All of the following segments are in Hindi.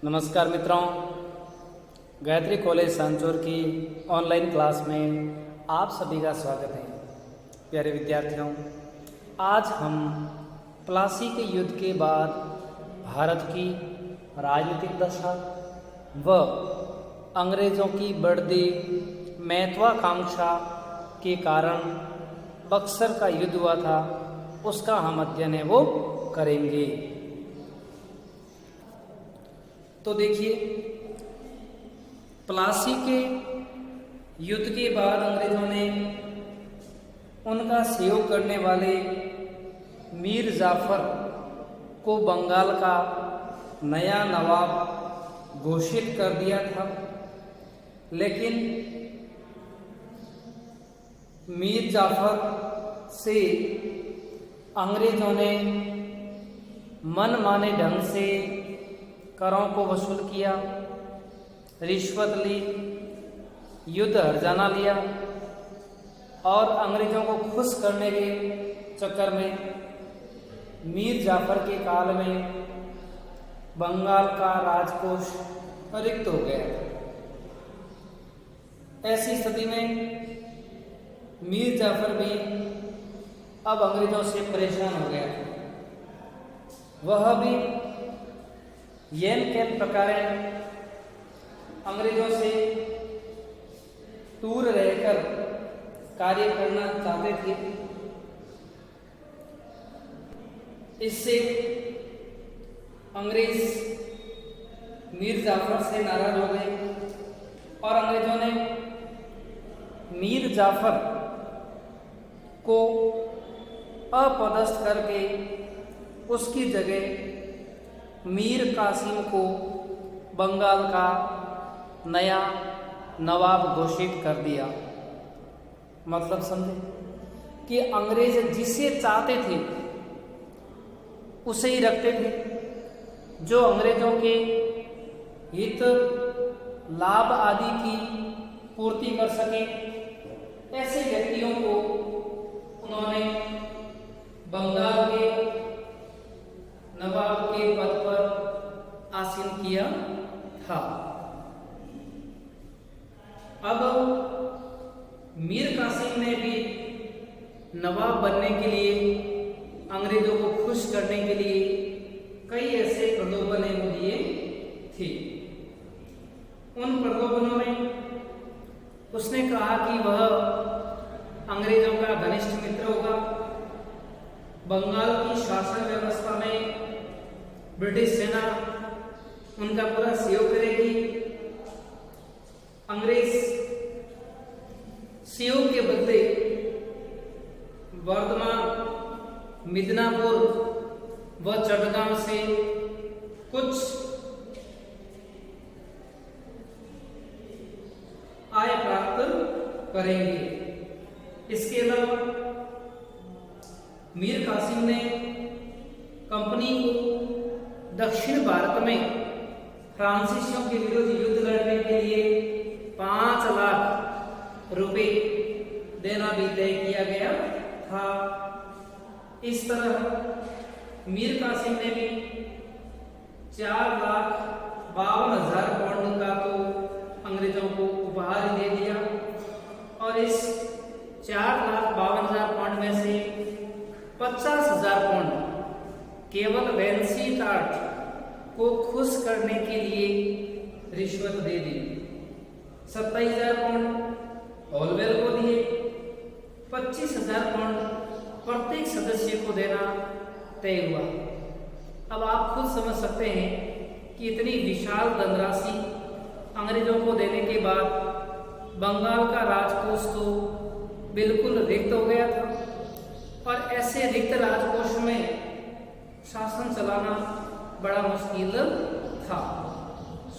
नमस्कार मित्रों, गायत्री कॉलेज सांचौर की ऑनलाइन क्लास में आप सभी का स्वागत है। प्यारे विद्यार्थियों, आज हम प्लासी के युद्ध के बाद भारत की राजनीतिक दशा व अंग्रेज़ों की बढ़ती महत्वाकांक्षा के कारण बक्सर का युद्ध हुआ था, उसका हम अध्ययन है वो करेंगे। तो देखिए, प्लासी के युद्ध के बाद अंग्रेजों ने उनका सहयोग करने वाले मीर जाफर को बंगाल का नया नवाब घोषित कर दिया था, लेकिन मीर जाफर से अंग्रेजों ने मनमाने ढंग से करों को वसूल किया, रिश्वत ली, युद्ध हर्जाना लिया और अंग्रेजों को खुश करने के चक्कर में मीर जाफर के काल में बंगाल का राजकोष रिक्त हो गया। ऐसी स्थिति में मीर जाफर भी अब अंग्रेजों से परेशान हो गया। वह भी येन के प्रकार अंग्रेजों से दूर रहकर कार्य करना चाहते थे। इससे अंग्रेज मीर जाफर से नाराज हो गए और अंग्रेजों ने मीर जाफर को अपदस्थ करके उसकी जगह मीर कासिम को बंगाल का नया नवाब घोषित कर दिया। मतलब समझे कि अंग्रेज जिसे चाहते थे उसे ही रखते थे। जो अंग्रेजों के हित लाभ आदि की पूर्ति कर सके, ऐसे व्यक्तियों को उन्होंने बंगाल के नवाब के पद पर आसीन किया था। अब मीर कासिम ने भी नवाब बनने के लिए, अंग्रेजों को खुश करने के लिए कई ऐसे प्रलोभन दिए थे। उन प्रलोभनों में उसने कहा कि वह अंग्रेजों का घनिष्ठ मित्र होगा, बंगाल की शासन व्यवस्था में ब्रिटिश सेना उनका पूरा सहयोग करेगी। अंग्रेज सहयोग के बदले वर्धमान, मिदनापुर व चटगांव से कुछ आय प्राप्त करेंगे। इसके अलावा मीर कासिम ने कंपनी को दक्षिण भारत में फ्रांसीसियों के विरुद्ध युद्ध लड़ने के लिए 5 लाख रुपए देना भी तय किया गया था। इस तरह मीर कासिम ने भी 4,52,000 पाउंड का तो अंग्रेजों को उपहार दे दिया और इस 4,52,000 पाउंड में से 50,000 पाउंड केवल वेंसी टार्ट को खुश करने के लिए रिश्वत दे दी। 27,000 पाउंड हॉलवेल को दिए। 25,000 पाउंड प्रत्येक सदस्य को देना तय हुआ। अब आप खुद समझ सकते हैं कि इतनी विशाल धनराशि अंग्रेजों को देने के बाद बंगाल का राजकोष तो बिल्कुल रिक्त हो गया था और ऐसे रिक्त राजकोष में शासन चलाना बड़ा मुश्किल था।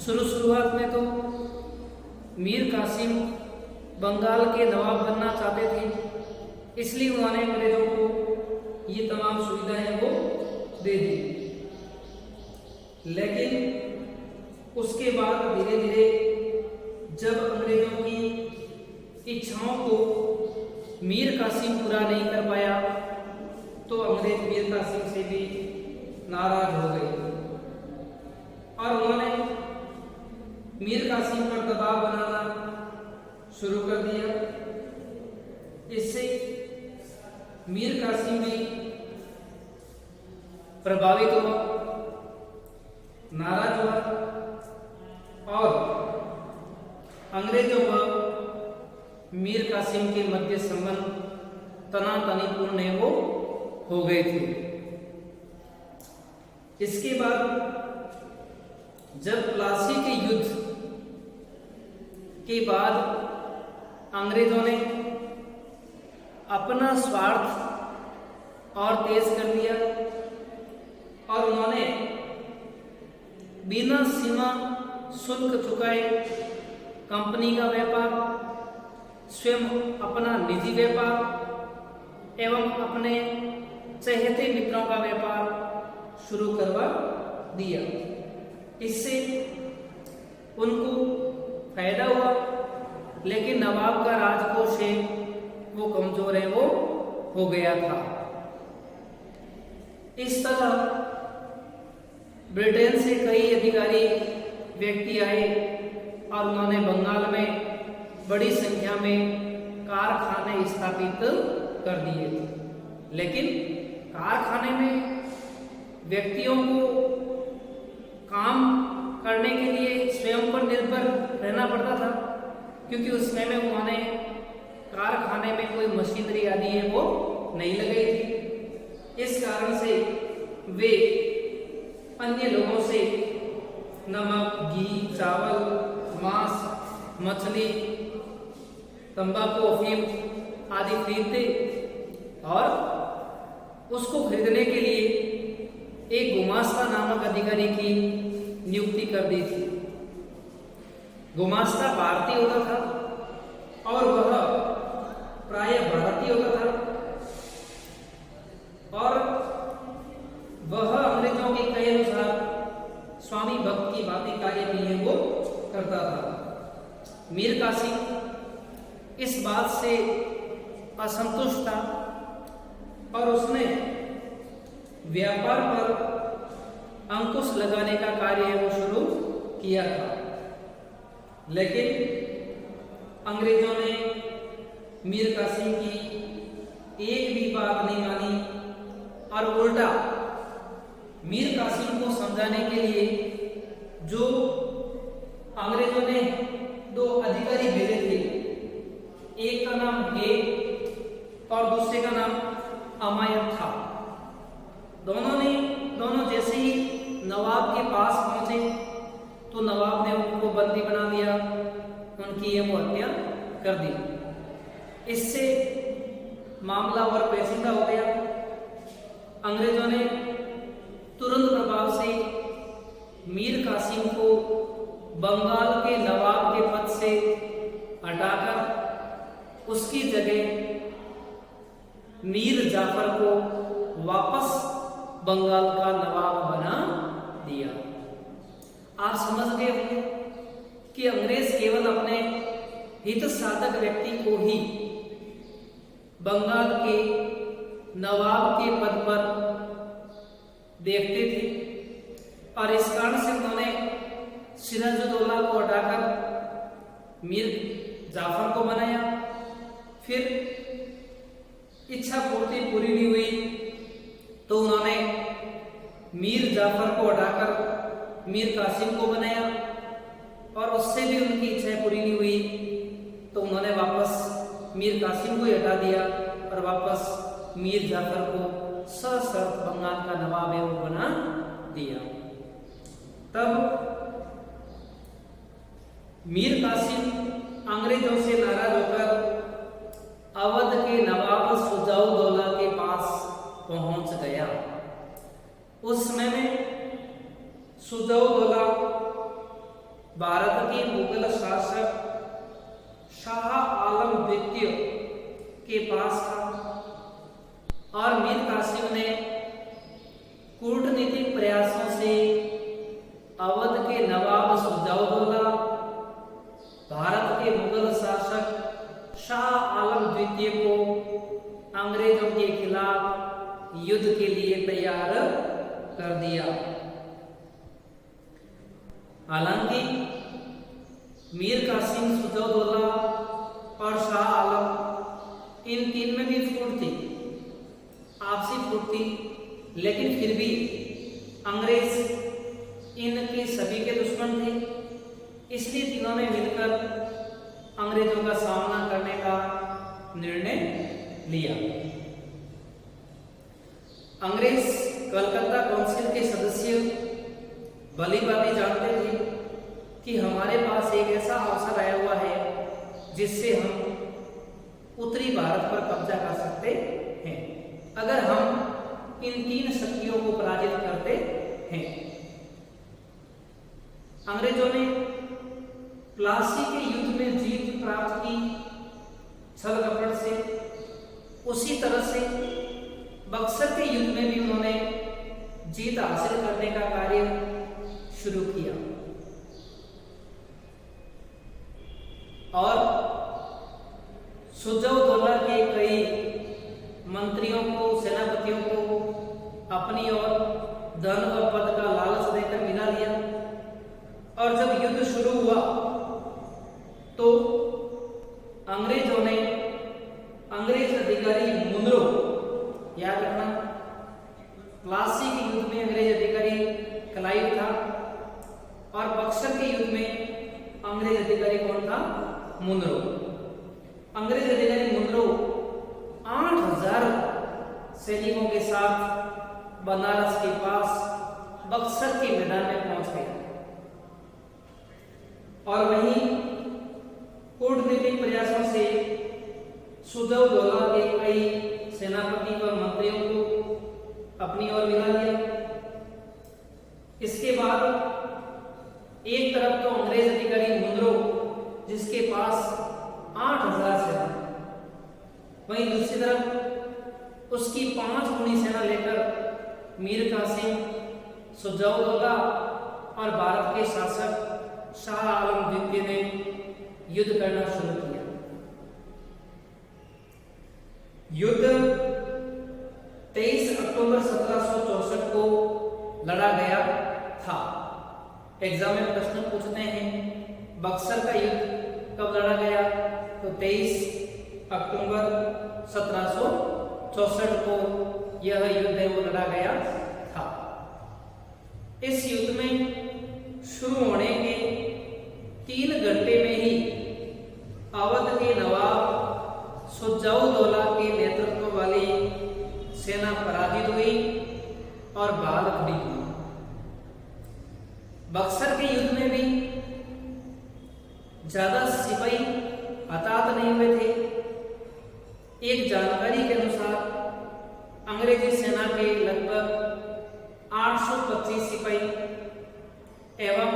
शुरुआत में तो मीर कासिम बंगाल के नवाब बनना चाहते थे, इसलिए उन्होंने अंग्रेजों को ये तमाम सुविधाएं वो दे दी। लेकिन उसके बाद धीरे धीरे जब अंग्रेजों की इच्छाओं को मीर कासिम पूरा नहीं कर पाया तो अंग्रेज मीर कासिम से भी नाराज हो गए और उन्होंने मीर कासिम पर दबाव बनाना शुरू कर दिया। इससे मीर कासिम भी प्रभावित हुआ, नाराज हुआ और अंग्रेजों व मीर कासिम के मध्य संबंध तनातनीपूर्ण वो हो गए थे। इसके बाद जब प्लासी के युद्ध के बाद अंग्रेजों ने अपना स्वार्थ और तेज कर दिया और उन्होंने बिना सीमा शुल्क चुकाए कंपनी का व्यापार, स्वयं अपना निजी व्यापार एवं अपने चहेते मित्रों का व्यापार शुरू करवा दिया। इससे उनको फायदा हुआ, लेकिन नवाब का राजकोष है वो कमजोर है, वो हो गया था। इस तरह ब्रिटेन से कई अधिकारी व्यक्ति आए और उन्होंने बंगाल में बड़ी संख्या में कारखाने स्थापित कर दिए थे। लेकिन कारखाने में व्यक्तियों को काम करने के लिए स्वयं पर निर्भर रहना पड़ता था, क्योंकि उस समय में उन्होंने कारखाने में कोई मशीनरी आदि है वो नहीं लगाई थी। इस कारण से वे अन्य लोगों से नमक, घी, चावल, मांस, मछली, तंबाकू, अफीम आदि खरीदते और उसको खरीदने के लिए एक गुमास्ता नामक अधिकारी की नियुक्ति कर दी थी। गुमास्ता भारतीय होता था और वह प्राय भारतीय होता था और वह अंग्रेजों के कहे अनुसार स्वामी भक्त की बातें कार्य भी है वो करता था। मीर कासिम इस बात से असंतुष्ट था और उसने व्यापार पर अंकुश लगाने का कार्य वो शुरू किया था, लेकिन अंग्रेजों ने मीर कासिम की एक भी बात नहीं मानी और उल्टा मीर कासिम को समझाने के लिए जो अंग्रेजों ने दो अधिकारी भेजे थे, एक का नाम हे और दूसरे का नाम अमायत था। दोनों जैसे ही नवाब के पास पहुंचे तो नवाब ने उनको बंदी बना दिया, उनकी ये वो हत्या कर दी। इससे मामला और पेचीदा हो गया। अंग्रेजों ने तुरंत प्रभाव से मीर कासिम को बंगाल के नवाब के पद से हटाकर उसकी जगह मीर जाफर को वापस बंगाल का नवाब बना दिया। आप समझ गए होंगे कि अंग्रेज केवल अपने हित साधक व्यक्ति को ही बंगाल के नवाब के पद पर देखते थे और इस कारण से उन्होंने सिराजुद्दौला को हटाकर मीर जाफर को बनाया। फिर इच्छा पूर्ति पूरी नहीं हुई तो उन्होंने मीर जाफर को हटाकर मीर कासिम को बनाया और उससे भी उनकी इच्छा पूरी नहीं हुई तो उन्होंने वापस मीर कासिम को ही हटा दिया और वापस मीर जाफर को सशर्त बंगाल का नवाब है वो बना दिया। तब मीर कासिम अंग्रेजों से नाराज होकर अवध के नवाब सुजाउद्दौला के पास पहुंच गया। उस समय में सुजाउद्दौला भारत के मुगल शासक शाह आलम द्वितीय के पास था और मीर कासिम ने कूटनीतिक प्रयासों से अवध के नवाब सुजाउद्दौला, भारत के मुगल शासक शाह आलम द्वितीय को अंग्रेजों के खिलाफ युद्ध के लिए तैयार कर दिया। हालांकि मीर कासिम, सुजाउद्दौला और शाह आलम, इन तीन में भी फूट थी, आपसी फूट थी, लेकिन फिर भी अंग्रेज इनके सभी के दुश्मन थे। इसलिए तीनों ने मिलकर अंग्रेजों का सामना करने का निर्णय लिया। अंग्रेज कलकत्ता काउंसिल के सदस्य भली भांति जानते थे कि हमारे पास एक ऐसा अवसर आया हुआ है जिससे हम उत्तरी भारत पर कब्जा कर सकते हैं अगर हम इन तीन शक्तियों को पराजित करते हैं। अंग्रेजों ने प्लासी के युद्ध में जीत प्राप्त की छल कपट से, उसी तरह से बक्सर के युद्ध में भी उन्होंने जीत हासिल करने का कार्य शुरू किया और सुजाउद्दौला के कई मंत्रियों को, सेनापतियों को अपनी ओर धन और पद का लालच देकर मिला लिया। और जब युद्ध शुरू हुआ तो अंग्रेजों ने अंग्रेज अधिकारी मुनरो, याद रखना प्लासी के युद्ध में अंग्रेज अधिकारी क्लाइव था और बक्सर के युद्ध में अंग्रेज अधिकारी कौन था? मुनरो। अंग्रेज अधिकारी मुनरो 8000 सैनिकों के साथ बनारस के पास बक्सर के मैदान में पहुंच गए और वहीं कूटनीतिक प्रयासों से सुजाउद्दौला के कई सेनापति और मंत्रियों को अपनी ओर मिला लिया। इसके बाद एक तरफ तो अंग्रेज अधिकारी मुनरो जिसके पास 8000 सेना, वहीं दूसरी तरफ उसकी 5 गुनी सेना लेकर मीर कासिम, सुजाउद्दौला और भारत के शासक शाह आलम द्वितीय ने युद्ध करना शुरू किया। युद्ध 23 अक्टूबर 1764 को लड़ा गया था। एग्जाम में प्रश्न पूछते हैं बक्सर का युद्ध कब लड़ा गया? तो 23 अक्टूबर 1764 को यह युद्ध है वो लड़ा गया था। इस युद्ध में शुरू होने के 3 घंटे में ही अवध के नवाब सुजाउद्दौला के नेतृत्व वाली सेना पराजित हुई और बाल खड़ी हुई। बक्सर के युद्ध में भी ज्यादा सिपाही हताहत नहीं हुए थे। एक जानकारी के अनुसार अंग्रेजी सेना के लगभग 825 सिपाही एवं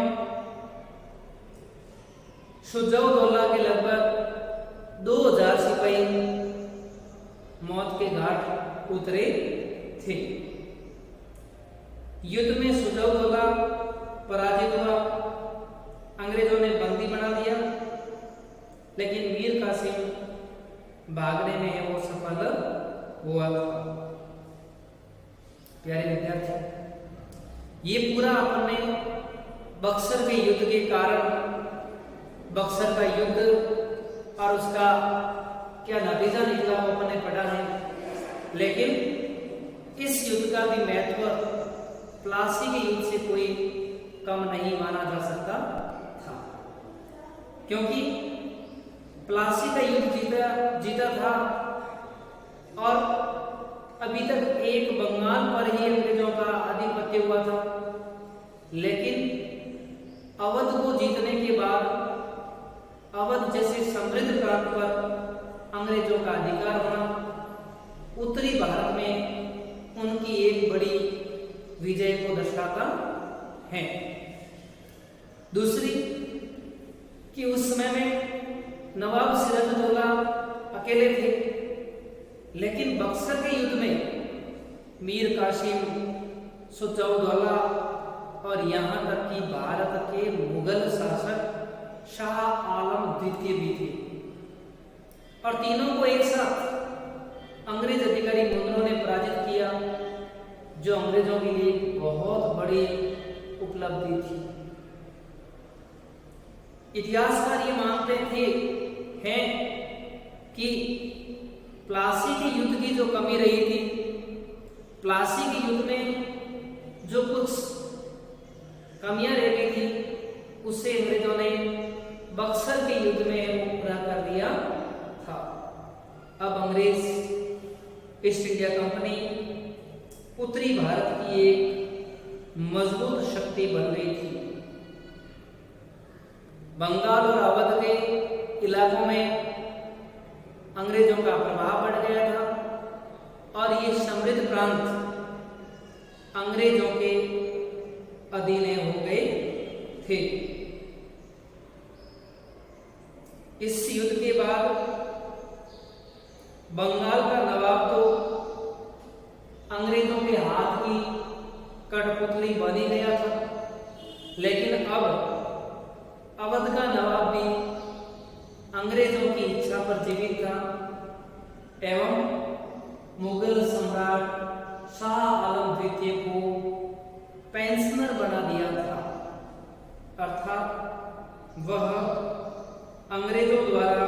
सुजाउद्दौला के लगभग 2000 सिपाही मौत के घाट उतरे थे। युद्ध में सुजाउद्दौला पराजित हुआ, अंग्रेजों ने बंदी बना लिया, लेकिन मीर कासिम भागने में वो सफल हुआ था। प्यारे विद्यार्थी, ये पूरा अपन ने बक्सर के युद्ध के कारण, बक्सर का युद्ध और उसका क्या नतीजा निकला वो अपन ने पढ़ा है। लेकिन इस युद्ध का भी महत्व प्लासी के युद्ध से कोई कम नहीं माना जा सकता था, क्योंकि प्लासी का युद्ध जीता था और अभी तक एक बंगाल पर ही अंग्रेजों का आधिपत्य हुआ था। लेकिन अवध को जीतने के बाद अवध जैसे समृद्ध प्रांत पर अंग्रेजों का अधिकार होना उत्तरी भारत में उनकी एक बड़ी विजय को दर्शाता है। दूसरी कि उस समय में नवाब सिराजुद्दौला अकेले थे, लेकिन बक्सर के युद्ध में मीर कासिम, सुजाउद्दौला और यहाँ तक कि भारत के मुगल शासक शाह आलम द्वितीय भी थे और तीनों को एक साथ अंग्रेज अधिकारी मुनरो ने पराजित किया, जो अंग्रेजों के लिए बहुत बड़ी उपलब्धि थी। इतिहासकार ये मानते थे हैं कि प्लासी के युद्ध की जो कमी रही थी, प्लासी के युद्ध में जो कुछ कमियां रह गई थी उससे अंग्रेजों ने बक्सर के युद्ध में वो पूरा कर दिया था। अब अंग्रेज ईस्ट इंडिया कंपनी उत्तरी भारत की एक मजबूत शक्ति बन गई थी। बंगाल और अवध के इलाकों में अंग्रेजों का प्रभाव बढ़ गया था और ये समृद्ध प्रांत अंग्रेजों के अधीन हो गए थे। इस युद्ध के बाद बंगाल का नवाब तो अंग्रेजों के हाथ की कठपुतली बन ही गया था, लेकिन अब अवध का नवाब भी अंग्रेजों की इच्छा पर जीवित था एवं मुगल सम्राट शाह आलम द्वितीय को पेंशनर बना दिया था, अर्थात वह अंग्रेजों द्वारा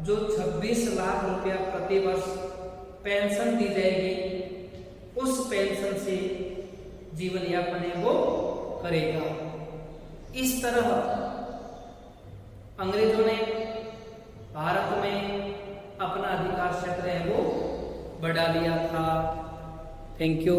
जो 26 लाख रुपया प्रति वर्ष पेंशन दी जाएगी उस पेंशन से जीवन यापन है वो करेगा। इस तरह अंग्रेजों ने भारत में अपना अधिकार क्षेत्र है वो बढ़ा लिया था। Thank you.